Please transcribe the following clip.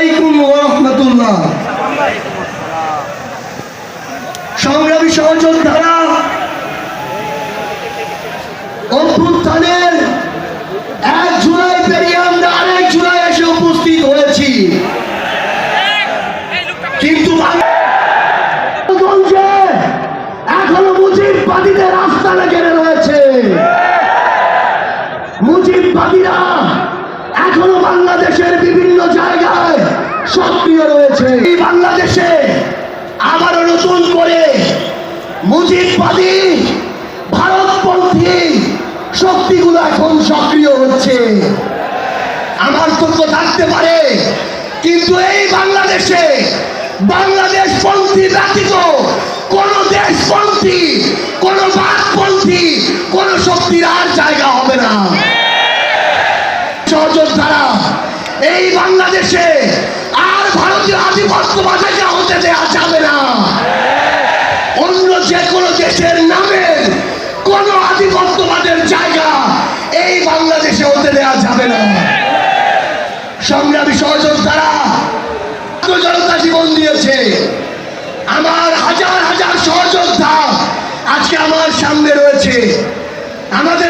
আলাইকুম ওয়া রাহমাতুল্লাহ। সংগ্রামী সহযোদ্ধারা, অভ্যুত্থানের 1 জুলাই পেরিয়ে আমরা আরেক জুলাই এসে উপস্থিত হয়েছি, কিন্তু এখনো মুজিববাদীদের আস্তানা ঘিরে রয়েছে। মুজিববাদীরা এখনো বাংলাদেশের বিভিন্ন জায়গায় সক্রিয় রয়েছে। এই বাংলাদেশে আবারও নতুন করে মুজিববাদী ভারতপন্থী শক্তিগুলো এখন সক্রিয় হচ্ছে। আমার তথ্য থাকতে পারে, কিন্তু এই বাংলাদেশে বাংলাদেশপন্থী ব্যতীত কোন দেশপন্থী, কোন বাকপন্থী, কোন শক্তির আর জায়গা হবে না। সহযোদ্ধারা, এই বাংলাদেশে আর ভারতীয় আধিপত্যবাদ হতে দেওয়া যাবে না। অন্য যে কোনো দেশের নামে কোন আধিপত্যবাদের জায়গা এই বাংলাদেশে হতে দেওয়া যাবে না। সংগ্রামী সহযোদ্ধারা, জনতা জীবন দিয়েছে। আমার হাজার হাজার সহযোদ্ধা আজকে আমার সামনে রয়েছে। আমাদের